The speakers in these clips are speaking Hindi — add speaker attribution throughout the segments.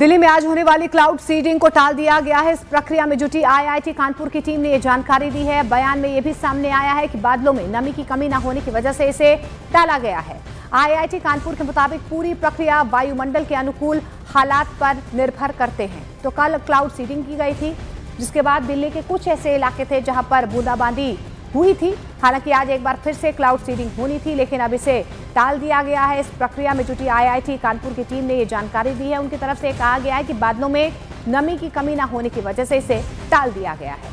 Speaker 1: दिल्ली में आज होने वाली क्लाउड सीडिंग को टाल दिया गया है। इस प्रक्रिया में जुटी आईआईटी कानपुर की टीम ने यह जानकारी दी है। बयान में यह भी सामने आया है कि बादलों में नमी की कमी न होने की वजह से इसे टाला गया है। आईआईटी कानपुर के मुताबिक पूरी प्रक्रिया वायुमंडल के अनुकूल हालात पर निर्भर करते हैं। तो कल क्लाउड सीडिंग की गई थी, जिसके बाद दिल्ली के कुछ ऐसे इलाके थे जहां पर बूंदाबांदी हुई थी। हालांकि आज एक बार फिर से क्लाउड सीडिंग होनी थी, लेकिन अब इसे टाल दिया गया है। इस प्रक्रिया में जुटी आईआईटी कानपुर की टीम ने ये जानकारी दी है। उनकी तरफ से कहा गया है कि बादलों में नमी की कमी न होने की वजह से इसे टाल दिया गया है।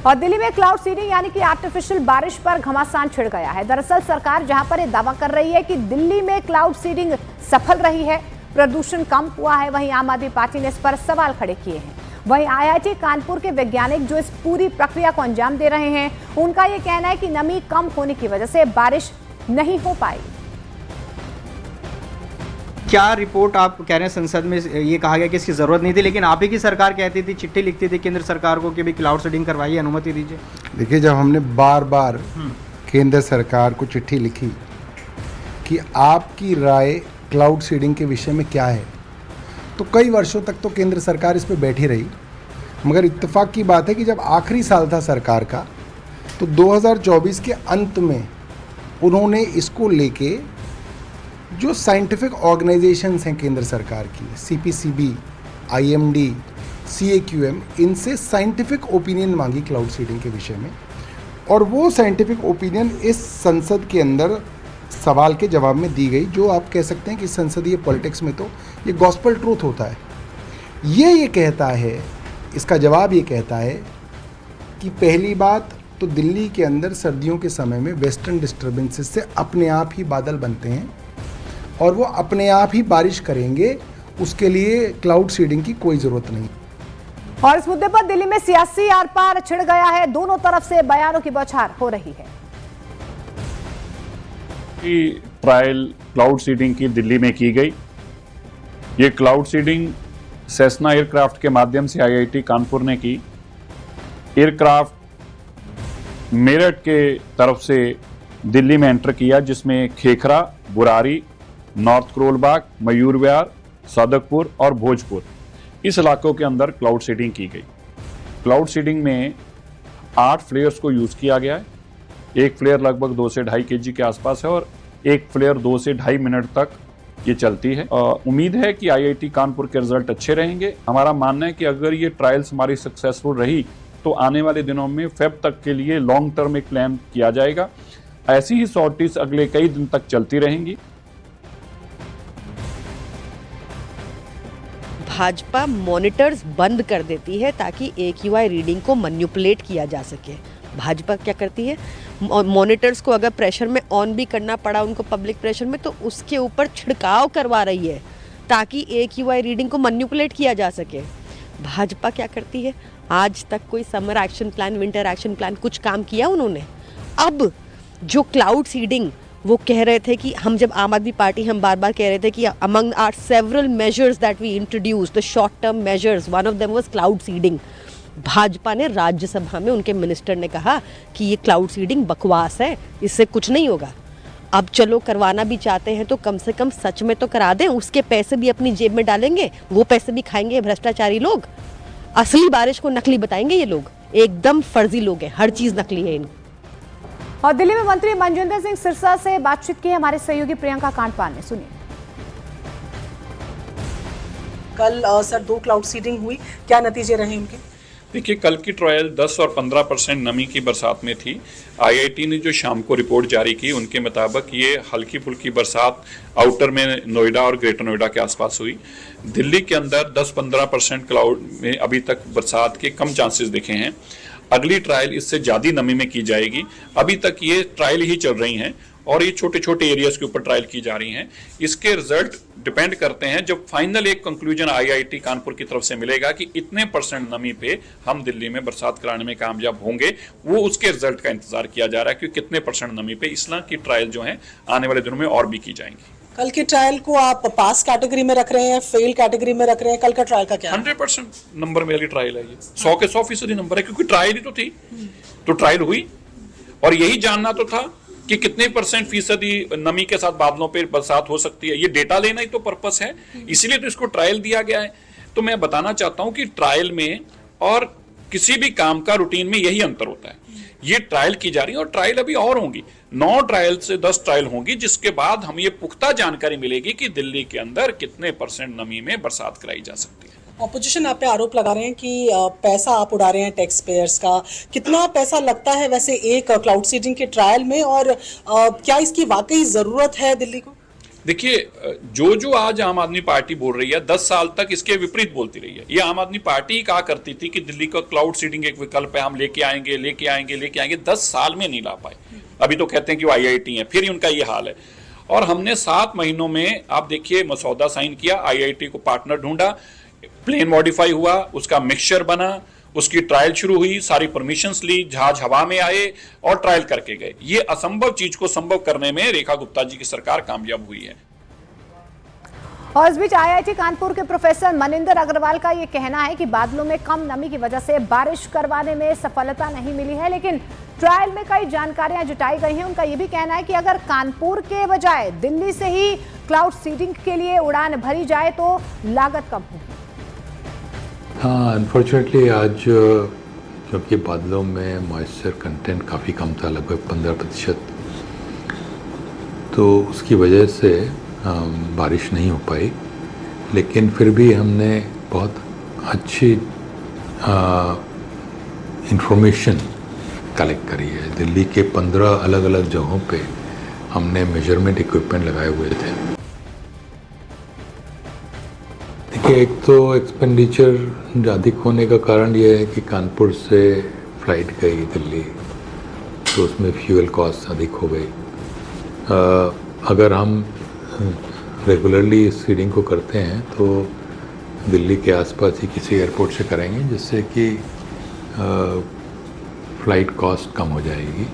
Speaker 1: और दिल्ली में क्लाउड सीडिंग यानी कि आर्टिफिशियल बारिश पर घमासान छिड़ गया है। दरअसल सरकार जहां पर यह दावा कर रही है कि दिल्ली में क्लाउड सीडिंग सफल रही है, प्रदूषण कम हुआ है, वहीं आम आदमी पार्टी ने इस पर सवाल खड़े किए हैं। वहीं आईआईटी कानपुर के वैज्ञानिक जो इस पूरी प्रक्रिया को अंजाम दे रहे हैं, उनका यह कहना है कि नमी कम होने की वजह से बारिश नहीं हो पाई।
Speaker 2: क्या रिपोर्ट आप कह रहे हैं संसद में ये कहा गया कि इसकी जरूरत नहीं थी, लेकिन आप ही की सरकार कहती थी, चिट्ठी लिखती थी केंद्र सरकार को कि भी क्लाउड सीडिंग करवाइए, अनुमति दीजिए।
Speaker 3: देखिए, जब हमने बार बार केंद्र सरकार को चिट्ठी लिखी कि आपकी राय क्लाउड सीडिंग के विषय में क्या है, तो कई वर्षों तक तो केंद्र सरकार इस पे बैठी रही। मगर इत्तेफाक की बात है कि जब आखिरी साल था सरकार का, तो 2024 के अंत में उन्होंने इसको लेके जो साइंटिफिक ऑर्गेनाइजेशंस हैं केंद्र सरकार की, CPCB, IMD, CAQM, इनसे साइंटिफिक ओपिनियन मांगी क्लाउड सीडिंग के विषय में। और वो साइंटिफिक ओपिनियन इस संसद के अंदर सवाल के जवाब में दी गई। जो आप कह सकते हैं कि संसदीय पॉलिटिक्स में तो ये गॉस्पेल ट्रूथ होता है। ये कहता है, इसका जवाब ये कहता है कि पहली बात तो दिल्ली के अंदर सर्दियों के समय में वेस्टर्न डिस्टर्बेंसेस से अपने आप ही बादल बनते हैं और वो अपने आप ही बारिश करेंगे। उसके लिए क्लाउड सीडिंग की कोई ज़रूरत नहीं।
Speaker 1: और इस मुद्दे पर दिल्ली में सियासी आर पार छिड़ गया है। दोनों तरफ से बयानों की बौछार हो रही है।
Speaker 4: ट्रायल क्लाउड सीडिंग की दिल्ली में की गई। ये क्लाउड सीडिंग सेस्ना एयरक्राफ्ट के माध्यम से आईआईटी कानपुर ने की। एयरक्राफ्ट मेरठ के तरफ से दिल्ली में एंटर किया, जिसमें खेखरा, बुरारी, नॉर्थ करोलबाग, मयूर विहार, सादकपुर और भोजपुर, इस इलाकों के अंदर क्लाउड सीडिंग की गई। क्लाउड सीडिंग में 8 फ्लेयर्स को यूज किया गया है। एक फ्लेयर लगभग 2 से 2.5 kg के आसपास है और एक फ्लेयर 2 से 2.5 मिनट तक ये चलती है। उम्मीद है कि आईआईटी कानपुर के रिजल्ट अच्छे रहेंगे। हमारा मानना है कि अगर ये ट्रायल्स हमारी सक्सेसफुल रही तो आने वाले दिनों में फेब तक के लिए लॉन्ग टर्म एक प्लान किया जाएगा। ऐसी ही सॉर्टीज अगले कई दिन तक चलती रहेंगी।
Speaker 5: भाजपा मॉनिटर्स बंद कर देती है ताकि AQI रीडिंग को मैनिपुलेट किया जा सके। भाजपा क्या करती है, मॉनिटर्स को अगर प्रेशर में ऑन भी करना पड़ा उनको पब्लिक प्रेशर में, तो उसके ऊपर छिड़काव करवा रही है ताकि AQI रीडिंग को मैनिपुलेट किया जा सके। भाजपा क्या करती है, आज तक कोई summer action plan, winter action plan कुछ काम किया उन्होंने? अब जो क्लाउड सीडिंग वो कह रहे थे कि हम जब आम आदमी पार्टी हम बार बार कह रहे थे कि among are several measures that we introduce the short term measures, one of them was cloud seeding. Bhajpa ने राज्यसभा में उनके मिनिस्टर ने कहा कि ये क्लाउड सीडिंग बकवास है, इससे कुछ नहीं होगा। अब चलो करवाना भी चाहते हैं तो कम से कम सच में तो करा दें, उसके पैसे भी अपनी जेब में डालेंगे, वो पैसे भी खाएंगे भ्रष्टाचारी लोग। असली बारिश को नकली बताएंगे ये लोग, एकदम फर्जी लोग हैं, हर चीज नकली है इनकी।
Speaker 1: और दिल्ली में मंत्री मनजिंदर सिंह सिरसा से बातचीत की हमारे सहयोगी प्रियंका कांडपाल ने, सुनिए।
Speaker 6: कल सर 2 क्लाउड सीडिंग हुई, क्या नतीजे रहे उनके?
Speaker 4: देखिए, कल की ट्रायल 10 और 15% नमी की बरसात में थी। आईआईटी ने जो शाम को रिपोर्ट जारी की, उनके मुताबिक ये हल्की फुल्की बरसात आउटर में नोएडा और ग्रेटर नोएडा के आसपास हुई। दिल्ली के अंदर 10-15% क्लाउड में अभी तक बरसात के कम चांसेस दिखे हैं। अगली ट्रायल इससे ज़्यादा नमी में की जाएगी। अभी तक ये ट्रायल ही चल रही हैं और ये छोटे छोटे एरियाज के ऊपर ट्रायल की जा रही हैं। इसके रिजल्ट डिपेंड करते हैं जब फाइनल एक कंक्लूजन आईआईटी कानपुर की तरफ से मिलेगा कि इतने % नमी पे हम दिल्ली में बरसात कराने में कामयाब होंगे, वो उसके रिजल्ट का इंतजार किया जा रहा है कि कितने % नमी पे इस तरह की ट्रायल जो है आने वाले दिनों में और भी की जाएंगी।
Speaker 6: कल के ट्रायल को आप पास कैटेगरी में रख रहे हैं, फेल कैटेगरी में रख रहे हैं? कल का ट्रायल का क्या है?
Speaker 4: 100% नंबर वाली ट्रायल है ये, 100 के 100% नंबर है, क्योंकि ट्रायल ही तो थी, तो ट्रायल हुई और यही जानना तो था कि कितने %फीसदी नमी के साथ बादलों पे बरसात हो सकती है। ये डेटा लेना ही तो पर्पस है, इसीलिए तो इसको ट्रायल दिया गया है। तो मैं बताना चाहता हूं कि ट्रायल में और किसी भी काम का रूटीन में यही अंतर होता है। ये ट्रायल की जा रही है और ट्रायल अभी और होंगी, 9 ट्रायल से 10 ट्रायल होंगी, जिसके बाद हमें ये पुख्ता जानकारी मिलेगी कि दिल्ली के अंदर कितने % नमी में बरसात कराई जा सकती है।
Speaker 6: ऑपोजिशन आप पे आरोप लगा रहे हैं कि पैसा आप उड़ा रहे हैं टैक्स पेयर्स का। कितना पैसा लगता है वैसे एक क्लाउड सीडिंग के ट्रायल में, और क्या इसकी वाकई जरूरत है दिल्ली को?
Speaker 4: देखिए, जो आज आम आदमी पार्टी बोल रही है 10 साल तक इसके विपरीत बोलती रही है। ये आम आदमी पार्टी ही कहा करती थी कि दिल्ली का क्लाउड सीडिंग एक विकल्प है, हम लेके आएंगे। 10 साल में नहीं ला पाए। अभी तो कहते हैं कि वो IIT है, फिर ही उनका ये हाल है। और हमने 7 महीनों में आप देखिए मसौदा साइन किया, IIT को पार्टनर ढूंढा, प्लेन मॉडिफाई हुआ, उसका मिक्सचर बना, उसकी ट्रायल शुरू हुई, सारी परमिशंस ली, जहाज हवा में आए और ट्रायल करके गए। ये असंभव चीज को संभव करने में रेखा गुप्ता जी की सरकार कामयाब हुई है।
Speaker 1: और इस बीच IIT कानपुर के प्रोफेसर मनिंदर अग्रवाल का ये कहना है कि बादलों में कम नमी की वजह से बारिश करवाने में सफलता नहीं मिली है, लेकिन ट्रायल में कई जानकारियां जुटाई गई हैं। उनका ये भी कहना है कि अगर कानपुर के बजाय दिल्ली से ही क्लाउड सीडिंग के लिए उड़ान भरी जाए तो लागत कम होगी।
Speaker 7: हाँ, अनफॉर्चुनेटली आज क्योंकि बादलों में मॉइस्चर कंटेंट काफ़ी कम था, लगभग 15%, तो उसकी वजह से बारिश नहीं हो पाई। लेकिन फिर भी हमने बहुत अच्छी इंफॉर्मेशन कलेक्ट करी है। दिल्ली के 15 अलग अलग जगहों पे हमने मेजरमेंट इक्विपमेंट लगाए हुए थे। देखिए, एक तो एक्सपेंडिचर अधिक होने का कारण यह है कि कानपुर से फ़्लाइट गई दिल्ली, तो उसमें फ्यूल कॉस्ट अधिक हो गई। अगर हम रेगुलरली इस सीडिंग को करते हैं तो दिल्ली के आसपास ही किसी एयरपोर्ट से करेंगे, जिससे कि फ़्लाइट कॉस्ट कम हो जाएगी।